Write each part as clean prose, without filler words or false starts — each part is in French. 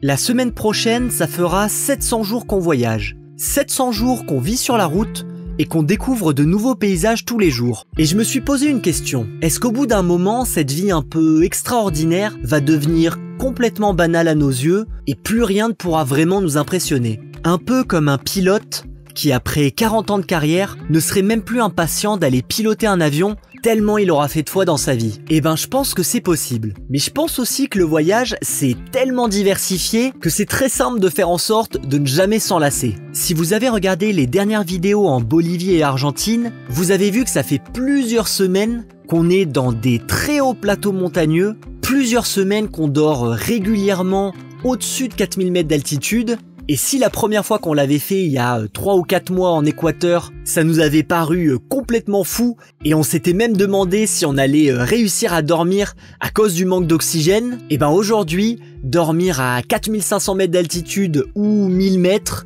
La semaine prochaine, ça fera 700 jours qu'on voyage. 700 jours qu'on vit sur la route et qu'on découvre de nouveaux paysages tous les jours. Et je me suis posé une question. Est-ce qu'au bout d'un moment, cette vie un peu extraordinaire va devenir complètement banale à nos yeux et plus rien ne pourra vraiment nous impressionner? Un peu comme un pilote qui, après 40 ans de carrière, ne serait même plus impatient d'aller piloter un avion tellement il aura fait de fois dans sa vie. Eh ben, je pense que c'est possible. Mais je pense aussi que le voyage, c'est tellement diversifié que c'est très simple de faire en sorte de ne jamais s'en lasser. Si vous avez regardé les dernières vidéos en Bolivie et Argentine, vous avez vu que ça fait plusieurs semaines qu'on est dans des très hauts plateaux montagneux, plusieurs semaines qu'on dort régulièrement au-dessus de 4000 mètres d'altitude. Et si la première fois qu'on l'avait fait il y a 3 ou 4 mois en Équateur, ça nous avait paru complètement fou et on s'était même demandé si on allait réussir à dormir à cause du manque d'oxygène, et ben aujourd'hui, dormir à 4500 mètres d'altitude ou 1000 mètres,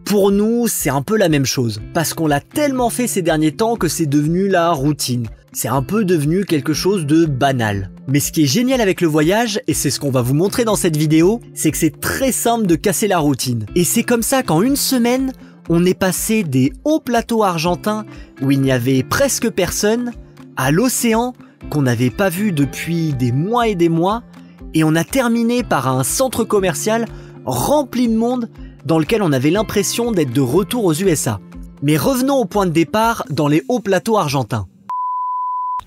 pour nous, c'est un peu la même chose. Parce qu'on l'a tellement fait ces derniers temps que c'est devenu la routine. C'est un peu devenu quelque chose de banal. Mais ce qui est génial avec le voyage, et c'est ce qu'on va vous montrer dans cette vidéo, c'est que c'est très simple de casser la routine. Et c'est comme ça qu'en une semaine, on est passé des hauts plateaux argentins où il n'y avait presque personne, à l'océan qu'on n'avait pas vu depuis des mois et des mois, et on a terminé par un centre commercial rempli de monde dans lequel on avait l'impression d'être de retour aux USA. Mais revenons au point de départ dans les hauts plateaux argentins.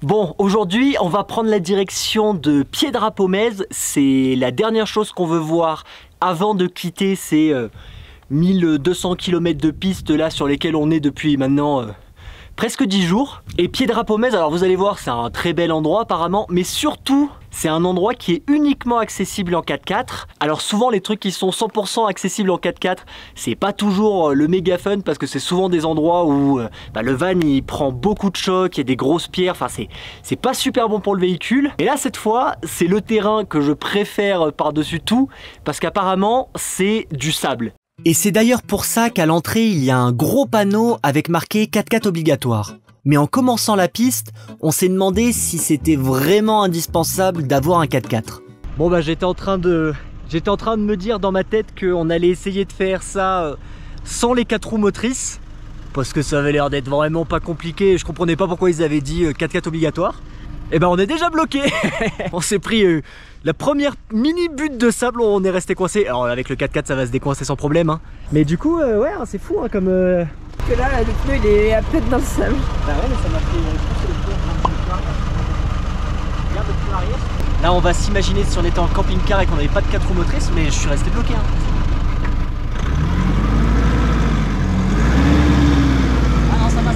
Bon, aujourd'hui, on va prendre la direction de Piedra Pómez. C'est la dernière chose qu'on veut voir avant de quitter ces 1200 km de piste là sur lesquelles on est depuis maintenant presque 10 jours. Et Piedra Pómez, alors vous allez voir, c'est un très bel endroit apparemment, mais surtout, c'est un endroit qui est uniquement accessible en 4x4. Alors souvent les trucs qui sont 100% accessibles en 4x4, c'est pas toujours le méga fun parce que c'est souvent des endroits où le van il prend beaucoup de chocs, il y a des grosses pierres, enfin c'est pas super bon pour le véhicule. Et là cette fois, c'est le terrain que je préfère par-dessus tout parce qu'apparemment c'est du sable. Et c'est d'ailleurs pour ça qu'à l'entrée, il y a un gros panneau avec marqué 4x4 obligatoire. Mais en commençant la piste, on s'est demandé si c'était vraiment indispensable d'avoir un 4x4. Bon bah j'étais en train de me dire dans ma tête qu'on allait essayer de faire ça sans les 4 roues motrices. Parce que ça avait l'air d'être vraiment pas compliqué, je comprenais pas pourquoi ils avaient dit 4x4 obligatoire. Et ben on est déjà bloqué. On s'est pris la première mini butte de sable, on est resté coincé. Alors avec le 4x4 ça va se décoincer sans problème hein. Mais du coup ouais c'est fou hein, comme que là le pneu il est à peine dans le sable. Bah ouais mais ça m'a fait pousser le pneu. Regarde le pneu arrière. Là on va s'imaginer si on était en camping-car et qu'on n'avait pas de 4 roues motrices, mais je suis resté bloqué hein. Ah non ça va.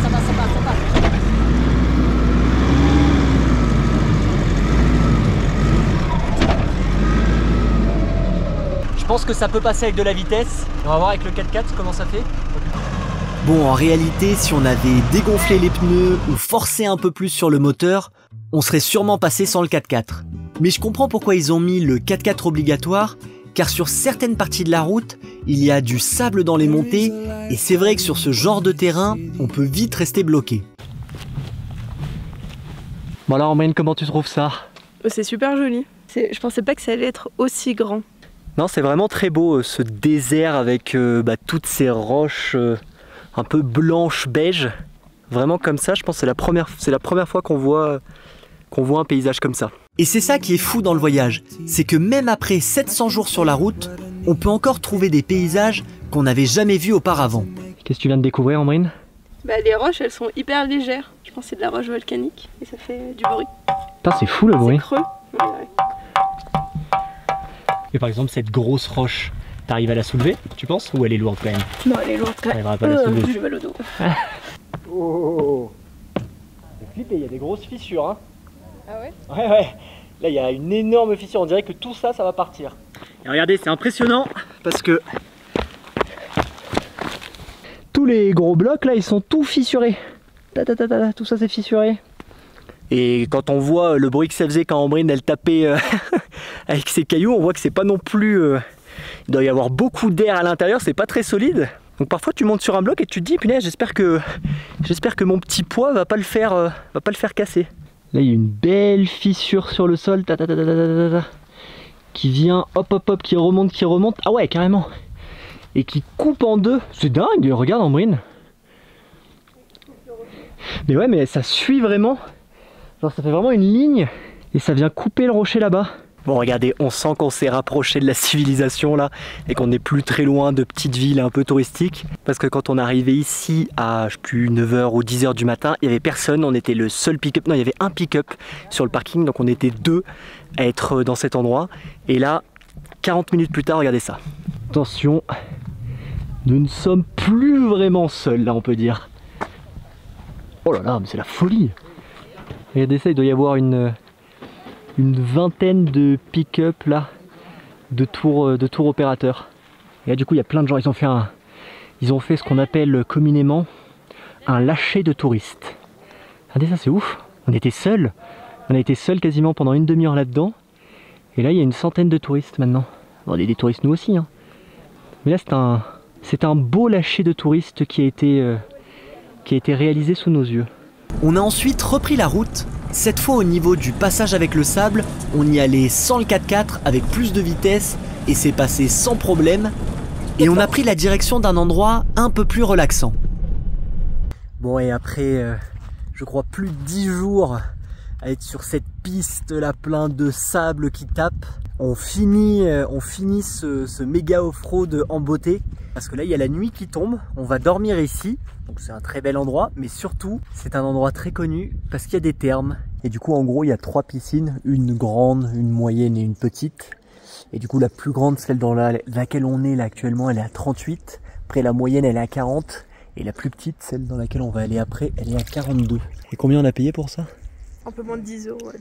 Je pense que ça peut passer avec de la vitesse. On va voir avec le 4x4 comment ça fait. Bon, en réalité, si on avait dégonflé les pneus ou forcé un peu plus sur le moteur, on serait sûrement passé sans le 4x4. Mais je comprends pourquoi ils ont mis le 4x4 obligatoire, car sur certaines parties de la route, il y a du sable dans les montées, et c'est vrai que sur ce genre de terrain, on peut vite rester bloqué. Bon alors, Ambrine, comment tu trouves ça? C'est super joli. Je pensais pas que ça allait être aussi grand. Non, c'est vraiment très beau ce désert avec toutes ces roches un peu blanches beige. Vraiment comme ça, je pense que c'est la première fois qu'on voit un paysage comme ça. Et c'est ça qui est fou dans le voyage, c'est que même après 700 jours sur la route, on peut encore trouver des paysages qu'on n'avait jamais vus auparavant. Qu'est-ce que tu viens de découvrir, Ambrine? Les roches elles sont hyper légères. Je pense que c'est de la roche volcanique et ça fait du bruit. Putain, c'est fou le bruit. C'est creux. Ouais. Et par exemple cette grosse roche, t'arrives à la soulever, tu penses? Ou elle est lourde quand même? Non, elle est lourde quand même. T'arriveras pas à la soulever. J'ai mal au dos. Oh, j'ai flippé, il y a des grosses fissures hein. Ah ouais? Ouais. Là il y a une énorme fissure, on dirait que tout ça, ça va partir. Et regardez, c'est impressionnant parce que tous les gros blocs là, ils sont tout fissurés. Tout ça c'est fissuré. Et quand on voit le bruit que ça faisait quand Ambrine elle tapait avec ses cailloux, on voit que c'est pas non plus... il doit y avoir beaucoup d'air à l'intérieur, c'est pas très solide. Donc parfois tu montes sur un bloc et tu te dis, punaise, j'espère que mon petit poids va pas le faire casser. Là il y a une belle fissure sur le sol. qui vient hop hop hop, qui remonte, ah ouais carrément, et qui coupe en deux. C'est dingue, regarde Ambrine. Mais ouais, mais ça suit vraiment, genre ça fait vraiment une ligne et ça vient couper le rocher là-bas. Bon regardez, on sent qu'on s'est rapproché de la civilisation là et qu'on n'est plus très loin de petites villes un peu touristiques, parce que quand on est arrivé ici à je sais plus 9h ou 10h du matin, il n'y avait personne, on était le seul pick-up, non il y avait un pick-up sur le parking, donc on était deux à être dans cet endroit, et là 40 minutes plus tard, regardez ça. Attention, nous ne sommes plus vraiment seuls là, on peut dire. Oh là là, mais c'est la folie. Regardez ça, il doit y avoir une vingtaine de pick-up là, de tour opérateurs. Et là du coup il y a plein de gens, ils ont fait ce qu'on appelle communément un lâcher de touristes. Regardez ça, c'est ouf. On était seuls, on a été seuls quasiment pendant une demi-heure là-dedans. Et là il y a une centaine de touristes maintenant. Bon, on est des touristes nous aussi, hein. Mais là c'est un beau lâcher de touristes qui a été réalisé sous nos yeux. On a ensuite repris la route. Cette fois au niveau du passage avec le sable, on y allait sans le 4x4 avec plus de vitesse et c'est passé sans problème. Et on a pris la direction d'un endroit un peu plus relaxant. Bon, et après je crois plus de 10 jours à être sur cette piste là plein de sable qui tape, on finit ce méga off-road en beauté, parce que là il y a la nuit qui tombe, on va dormir ici, donc c'est un très bel endroit, mais surtout c'est un endroit très connu parce qu'il y a des thermes, et du coup en gros il y a 3 piscines, une grande, une moyenne et une petite, et du coup la plus grande, celle dans laquelle on est là actuellement, elle est à 38, après la moyenne elle est à 40, et la plus petite, celle dans laquelle on va aller après, elle est à 42. Et combien on a payé pour ça? Un peu moins de 10 €. Ouais,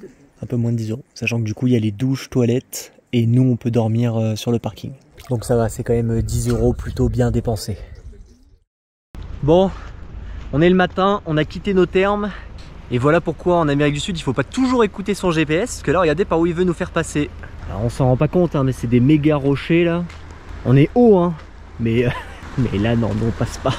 un peu moins de 10 €, sachant que du coup il y a les douches, toilettes, et nous on peut dormir sur le parking. Donc ça va, c'est quand même 10 € plutôt bien dépensés. Bon, on est le matin, on a quitté nos thermes, et voilà pourquoi en Amérique du Sud il faut pas toujours écouter son GPS, parce que là regardez par où il veut nous faire passer. Alors on s'en rend pas compte, hein, mais c'est des méga rochers là. On est haut, hein, mais là non, on passe pas.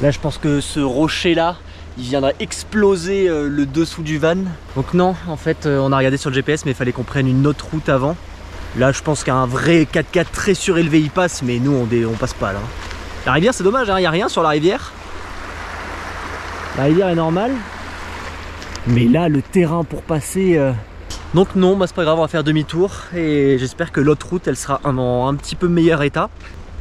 Là je pense que ce rocher là, il viendrait exploser le dessous du van. Donc non, en fait on a regardé sur le GPS, mais il fallait qu'on prenne une autre route avant. Là je pense qu'un vrai 4x4 très surélevé il passe, mais nous on passe pas là. La rivière c'est dommage, hein, il n'y a rien sur la rivière. La rivière est normale. Mais là le terrain pour passer... Donc non, bah, c'est pas grave, on va faire demi-tour. Et j'espère que l'autre route elle sera en un petit peu meilleur état,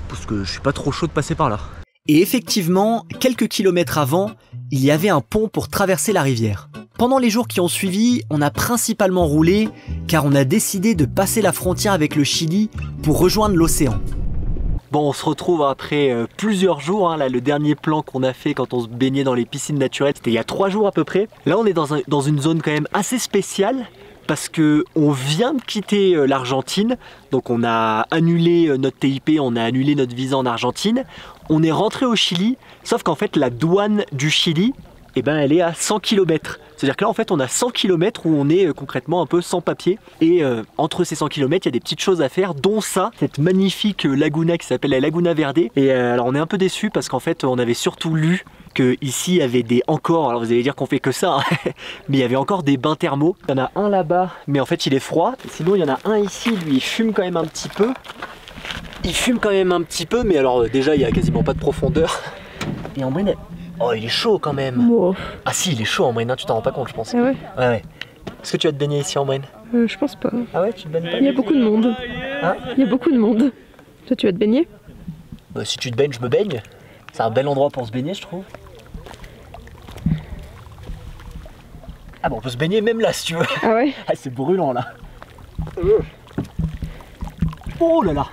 parce que je suis pas trop chaud de passer par là. Et effectivement, quelques kilomètres avant, il y avait un pont pour traverser la rivière. Pendant les jours qui ont suivi, on a principalement roulé car on a décidé de passer la frontière avec le Chili pour rejoindre l'océan. Bon, on se retrouve après plusieurs jours, hein. Là, le dernier plan qu'on a fait quand on se baignait dans les piscines naturelles, c'était il y a 3 jours à peu près. Là, on est dans une zone quand même assez spéciale, parce que on vient de quitter l'Argentine, donc on a annulé notre TIP, on a annulé notre visa en Argentine, on est rentré au Chili, sauf qu'en fait la douane du Chili, eh ben, elle est à 100 km. C'est-à-dire que là en fait on a 100 km où on est concrètement un peu sans papier, et entre ces 100 km il y a des petites choses à faire, dont ça, cette magnifique laguna qui s'appelle la Laguna Verde. Et alors on est un peu déçus parce qu'en fait on avait surtout lu que ici il y avait des encore, alors vous allez dire qu'on fait que ça, hein, mais il y avait encore des bains thermaux. Il y en a un là-bas, mais en fait il est froid. Sinon il y en a un ici, lui il fume quand même un petit peu. Il fume quand même un petit peu, mais alors déjà il y a quasiment pas de profondeur. Et Ambrine, oh il est chaud quand même. Wow. Ah si, il est chaud Ambrine, hein, tu t'en rends pas compte je pense. Ah ouais? Ouais. Est-ce que tu vas te baigner ici Ambrine? Je pense pas. Ah ouais, tu te baignes pas? Il y a beaucoup de monde. Hein? Il y a beaucoup de monde. Toi tu vas te baigner? Bah, si tu te baignes, je me baigne. C'est un bel endroit pour se baigner je trouve. Ah bon, on peut se baigner même là si tu veux. Ah ouais? Ah, c'est brûlant là. Oh là là.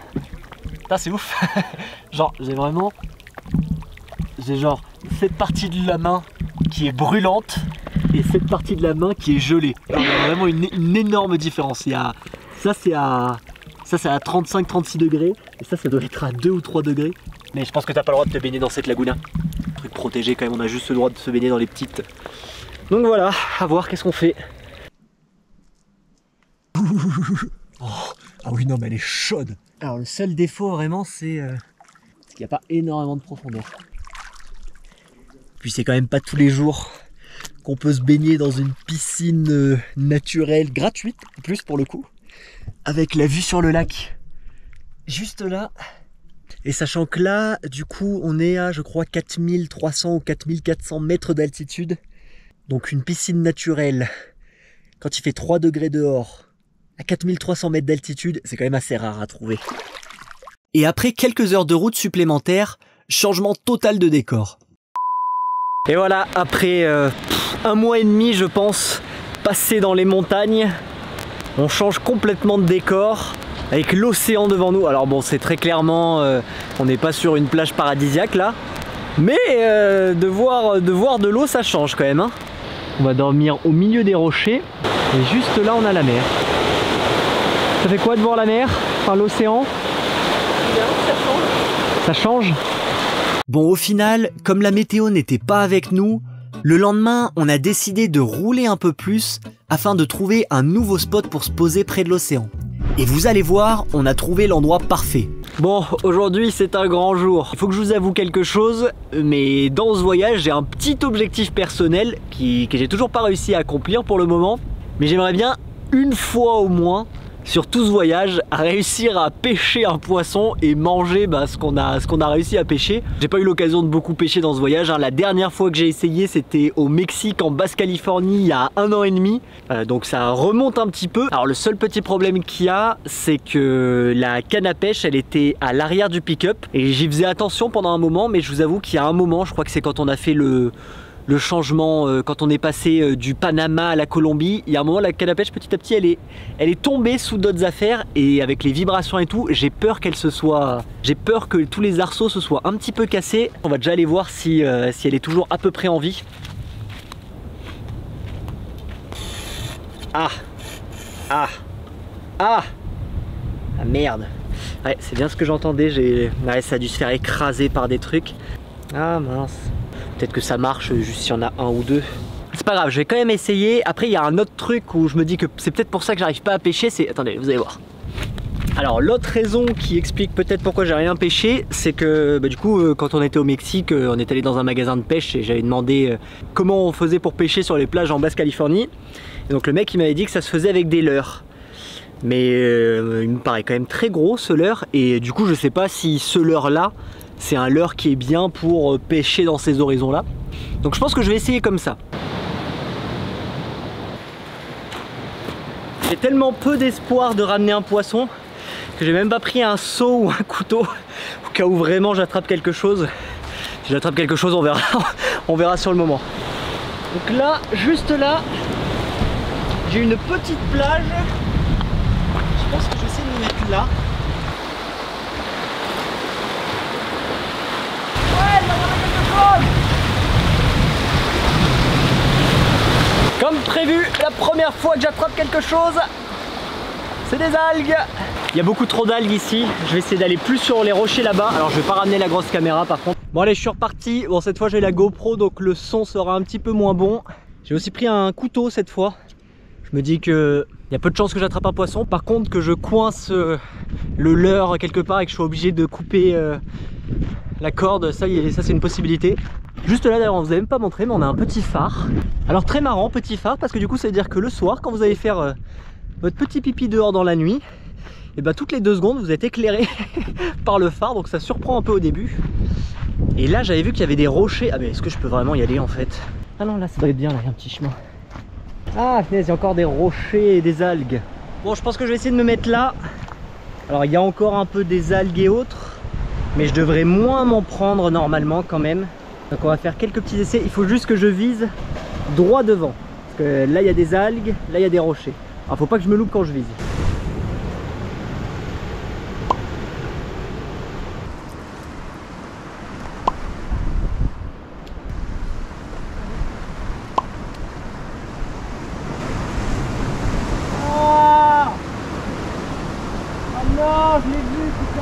C'est ouf. Genre j'ai genre cette partie de la main qui est brûlante et cette partie de la main qui est gelée. Alors, il y a vraiment une énorme différence. Ça c'est à 35-36 degrés et ça doit être à 2 ou 3 degrés. Mais je pense que t'as pas le droit de te baigner dans cette laguna. Truc protégé quand même, on a juste le droit de se baigner dans les petites. Donc voilà, à voir qu'est-ce qu'on fait. Oh, ah oui non mais elle est chaude. Alors le seul défaut vraiment c'est qu'il n'y a pas énormément de profondeur. Puis c'est quand même pas tous les jours qu'on peut se baigner dans une piscine naturelle gratuite en plus pour le coup. avec la vue sur le lac. Juste là. Et sachant que là, du coup, on est à, je crois, 4300 ou 4400 mètres d'altitude. Donc une piscine naturelle, quand il fait 3 degrés dehors, à 4300 mètres d'altitude, c'est quand même assez rare à trouver. Et après quelques heures de route supplémentaires, changement total de décor. Et voilà, après 1 mois et demi, je pense, passé dans les montagnes, on change complètement de décor. Avec l'océan devant nous. Alors bon, c'est très clairement, on n'est pas sur une plage paradisiaque là. Mais de voir de l'eau, ça change quand même. Hein. On va dormir au milieu des rochers. Et juste là, on a la mer. Ça fait quoi de voir la mer? Enfin, l'océan? Ça change. Bon, au final, comme la météo n'était pas avec nous, le lendemain, on a décidé de rouler un peu plus afin de trouver un nouveau spot pour se poser près de l'océan. Et vous allez voir, on a trouvé l'endroit parfait. Bon, aujourd'hui c'est un grand jour. Il faut que je vous avoue quelque chose, mais dans ce voyage, j'ai un petit objectif personnel que j'ai toujours pas réussi à accomplir pour le moment. Mais j'aimerais bien, une fois au moins, sur tout ce voyage, à réussir à pêcher un poisson et manger ce qu'on a réussi à pêcher. J'ai pas eu l'occasion de beaucoup pêcher dans ce voyage. Hein. La dernière fois que j'ai essayé, c'était au Mexique, en Basse-Californie, il y a 1 an et demi. Donc ça remonte un petit peu. Alors le seul petit problème qu'il y a, c'est que la canne à pêche, elle était à l'arrière du pick-up. Et j'y faisais attention pendant un moment, mais je vous avoue qu'il y a un moment, je crois que c'est quand on a fait le changement, quand on est passé du Panama à la Colombie, il y a un moment la canne à pêche petit à petit elle est tombée sous d'autres affaires et avec les vibrations et tout, j'ai peur j'ai peur que tous les arceaux se soient un petit peu cassés. On va déjà aller voir si elle est toujours à peu près en vie. Ah merde. Ouais, c'est bien ce que j'entendais, ouais, ça a dû se faire écraser par des trucs. Ah mince. Peut-être que ça marche juste s'il y en a 1 ou 2. C'est pas grave, je vais quand même essayer. Après, il y a un autre truc où je me dis que c'est peut-être pour ça que j'arrive pas à pêcher. Attendez, vous allez voir. Alors, l'autre raison qui explique peut-être pourquoi j'ai rien pêché, c'est que du coup, quand on était au Mexique, on est allé dans un magasin de pêche et j'avais demandé comment on faisait pour pêcher sur les plages en Basse-Californie. Et donc, le mec, il m'avait dit que ça se faisait avec des leurres. Mais il me paraît quand même très gros, ce leurre. Et du coup, je sais pas si ce leurre-là, c'est un leurre qui est bien pour pêcher dans ces horizons-là. Donc je pense que je vais essayer comme ça. J'ai tellement peu d'espoir de ramener un poisson que j'ai même pas pris un seau ou un couteau au cas où vraiment j'attrape quelque chose. Si j'attrape quelque chose, on verra. On verra sur le moment. Donc là, juste là, j'ai une petite plage. Je pense que je vais essayer de me mettre là. Comme prévu, la première fois que j'attrape quelque chose, c'est des algues. Il y a beaucoup trop d'algues ici. Je vais essayer d'aller plus sur les rochers là-bas. Alors je vais pas ramener la grosse caméra par contre. Bon allez, je suis reparti. Bon, cette fois j'ai la GoPro, donc le son sera un petit peu moins bon. J'ai aussi pris un couteau cette fois. Je me dis que il y a peu de chances que j'attrape un poisson. Par contre que je coince le leurre quelque part et que je sois obligé de couper la corde, ça c'est une possibilité. Juste là d'ailleurs, on vous a même pas montré, mais on a un petit phare. Alors très marrant, petit phare, parce que du coup ça veut dire que le soir, quand vous allez faire votre petit pipi dehors dans la nuit, et ben toutes les 2 secondes vous êtes éclairé par le phare, donc ça surprend un peu au début. Et là j'avais vu qu'il y avait des rochers. Ah mais est-ce que je peux vraiment y aller en fait? Ah non, là ça doit être bien, là il y a un petit chemin. Ah punaise, il y a encore des rochers et des algues. Bon, je pense que je vais essayer de me mettre là. Alors il y a encore un peu des algues et autres, mais je devrais moins m'en prendre normalement quand même. Donc on va faire quelques petits essais. Il faut juste que je vise droit devant, parce que là il y a des algues, là il y a des rochers. Alors faut pas que je me loupe quand je vise. Ah, oh non, je l'ai vu, putain.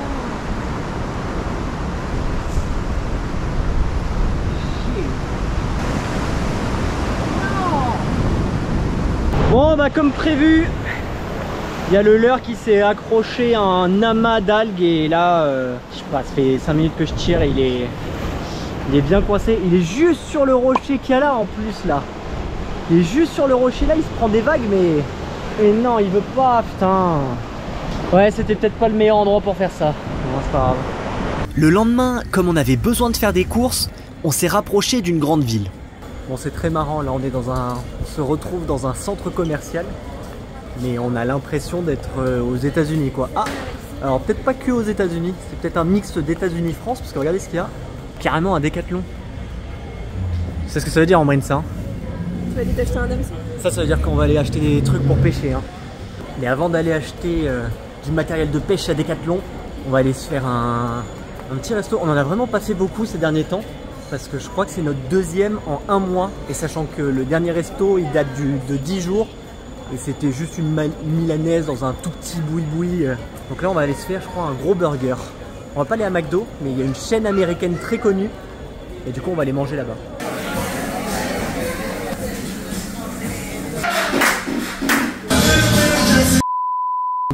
Bon bah comme prévu, il y a le leurre qui s'est accroché à un amas d'algues et là, je sais pas, ça fait 5 minutes que je tire et il est bien coincé. Il est juste sur le rocher qu'il y a là en plus là. Il est juste sur le rocher là, il se prend des vagues mais non, il veut pas, putain. Ouais, c'était peut-être pas le meilleur endroit pour faire ça. Bon, c'est pas grave. Le lendemain, comme on avait besoin de faire des courses, on s'est rapproché d'une grande ville. Bon, c'est très marrant, là on se retrouve dans un centre commercial, mais on a l'impression d'être aux États-Unis quoi. Ah, alors peut-être pas que aux États-Unis, c'est peut-être un mix d'États-Unis-France, parce que regardez ce qu'il y a, carrément un Décathlon. Tu sais ce que ça veut dire en marine ça hein? Tu vas aller t'acheter un hameçon? Ça veut dire qu'on va aller acheter des trucs pour pêcher. Hein. Mais avant d'aller acheter du matériel de pêche à Décathlon, on va aller se faire un petit resto. On en a vraiment pas fait beaucoup ces derniers temps, parce que je crois que c'est notre deuxième en un mois. Et sachant que le dernier resto, il date de 10 jours. Et c'était juste une milanaise dans un tout petit boui-boui. Donc là, on va aller se faire, je crois, un gros burger. On va pas aller à McDo, mais il y a une chaîne américaine très connue. Et du coup, on va aller manger là-bas.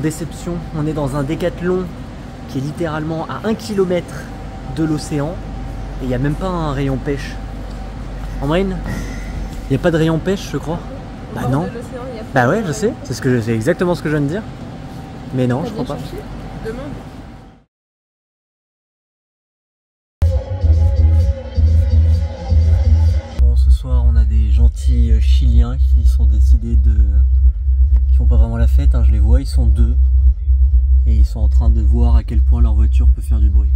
Déception, on est dans un Décathlon qui est littéralement à 1 km de l'océan et il n'y a même pas un rayon pêche. En marine, il n'y a pas de rayon pêche je crois. Bah non. Bah ouais je sais, c'est exactement ce que je viens de dire. Mais non, je crois pas. Demande. Bon, ce soir on a des gentils Chiliens qui sont décidés qui font pas vraiment la fête, hein, je les vois, ils sont deux. Et ils sont en train de voir à quel point leur voiture peut faire du bruit.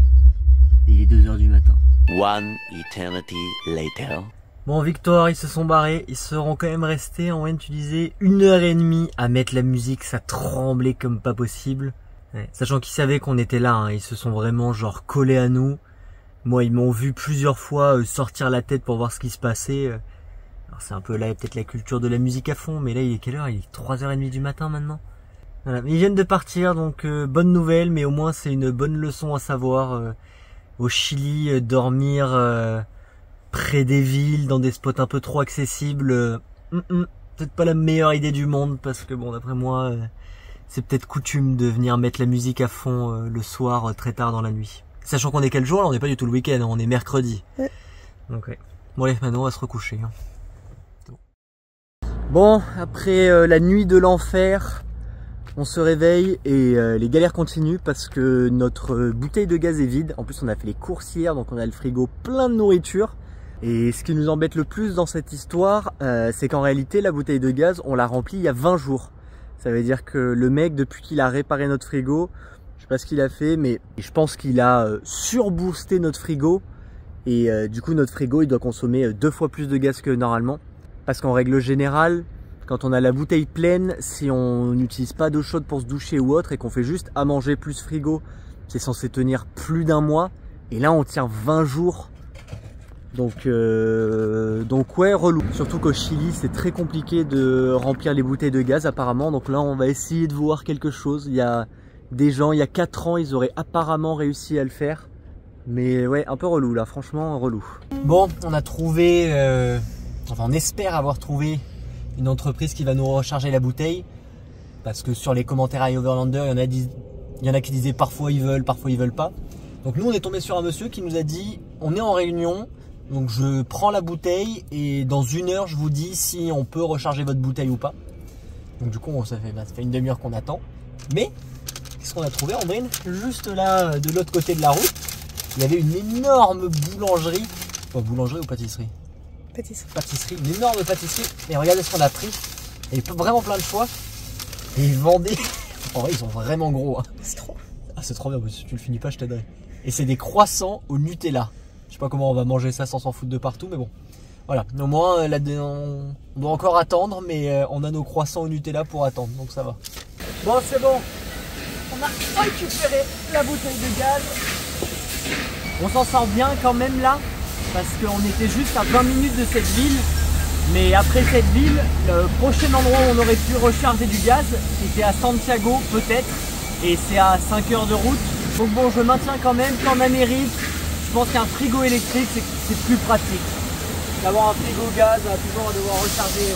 Et il est 2 h du matin. One eternity later. Bon, victoire, ils se sont barrés. Ils seront quand même restés, en moyenne, tu disais, 1h30 à mettre la musique. Ça tremblait comme pas possible. Ouais. Sachant qu'ils savaient qu'on était là, hein, ils se sont vraiment genre collés à nous. Moi, ils m'ont vu plusieurs fois sortir la tête pour voir ce qui se passait. Alors c'est un peu là, peut-être la culture de la musique à fond, mais là, il est quelle heure? Il est 3h30 du matin maintenant. Voilà. Ils viennent de partir, donc bonne nouvelle, mais au moins c'est une bonne leçon à savoir. Au Chili, dormir près des villes, dans des spots un peu trop accessibles, peut-être pas la meilleure idée du monde, parce que bon, d'après moi, c'est peut-être coutume de venir mettre la musique à fond le soir, très tard dans la nuit. Sachant qu'on est quel jour là? On n'est pas du tout le week-end, on est mercredi. Ouais. Donc ouais. Bon allez, maintenant on va se recoucher. Hein. Bon, après la nuit de l'enfer, on se réveille et les galères continuent parce que notre bouteille de gaz est vide. En plus on a fait les courses hier, donc on a le frigo plein de nourriture. Et ce qui nous embête le plus dans cette histoire, c'est qu'en réalité la bouteille de gaz, on l'a remplie il y a 20 jours. Ça veut dire que le mec, depuis qu'il a réparé notre frigo, je sais pas ce qu'il a fait, mais je pense qu'il a surboosté notre frigo. Et du coup notre frigo il doit consommer 2 fois plus de gaz que normalement. Parce qu'en règle générale, quand on a la bouteille pleine, si on n'utilise pas d'eau chaude pour se doucher ou autre et qu'on fait juste à manger plus frigo, c'est censé tenir plus d'1 mois. Et là on tient 20 jours. Donc ouais, relou. Surtout qu'au Chili c'est très compliqué de remplir les bouteilles de gaz apparemment. Donc là on va essayer de voir quelque chose. Il y a des gens, il y a 4 ans, ils auraient apparemment réussi à le faire. Mais ouais, un peu relou là, franchement relou. Bon, on a trouvé, enfin on espère avoir trouvé une entreprise qui va nous recharger la bouteille. Parce que sur les commentaires à Overlander, il y en a qui disaient parfois ils veulent pas. Donc nous on est tombé sur un monsieur qui nous a dit on est en réunion, donc je prends la bouteille et dans 1 heure je vous dis si on peut recharger votre bouteille ou pas. Donc du coup ça fait une demi-heure qu'on attend. Mais qu'est-ce qu'on a trouvé Andrine? Juste là de l'autre côté de la route, il y avait une énorme boulangerie. Quoi, boulangerie ou pâtisserie? Pâtisserie, une énorme pâtisserie. Et regardez ce qu'on a pris. Il y avait vraiment plein de choix. Et ils vendaient. En vrai, ils sont vraiment gros. Hein. C'est trop. Ah, c'est trop bien. Si tu le finis pas, je t'aiderai. Et c'est des croissants au Nutella. Je sais pas comment on va manger ça sans s'en foutre de partout, mais bon. Voilà. Au moins, là, on doit encore attendre, mais on a nos croissants au Nutella pour attendre. Donc ça va. Bon, c'est bon. On a récupéré la bouteille de gaz. On s'en sort bien quand même là. Parce qu'on était juste à 20 minutes de cette ville. Mais après cette ville, le prochain endroit où on aurait pu recharger du gaz, c'était à Santiago peut-être. Et c'est à 5 heures de route. Donc bon, je maintiens quand même qu'en Amérique, je pense qu'un frigo électrique, c'est plus pratique. D'avoir un frigo gaz, toujours devoir recharger.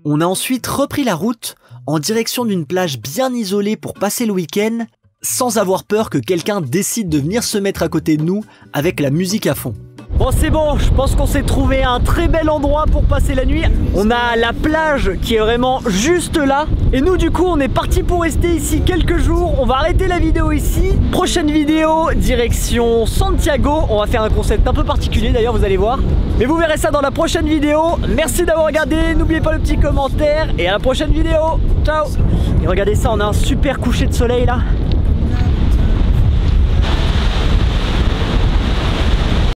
On a ensuite repris la route en direction d'une plage bien isolée pour passer le week-end, sans avoir peur que quelqu'un décide de venir se mettre à côté de nous avec la musique à fond. Bon c'est bon, je pense qu'on s'est trouvé un très bel endroit pour passer la nuit. On a la plage qui est vraiment juste là. Et nous du coup on est parti pour rester ici quelques jours. On va arrêter la vidéo ici. Prochaine vidéo, direction Santiago. On va faire un concept un peu particulier d'ailleurs, vous allez voir. Mais vous verrez ça dans la prochaine vidéo. Merci d'avoir regardé, n'oubliez pas le petit commentaire. Et à la prochaine vidéo, ciao. Et regardez ça, on a un super coucher de soleil là.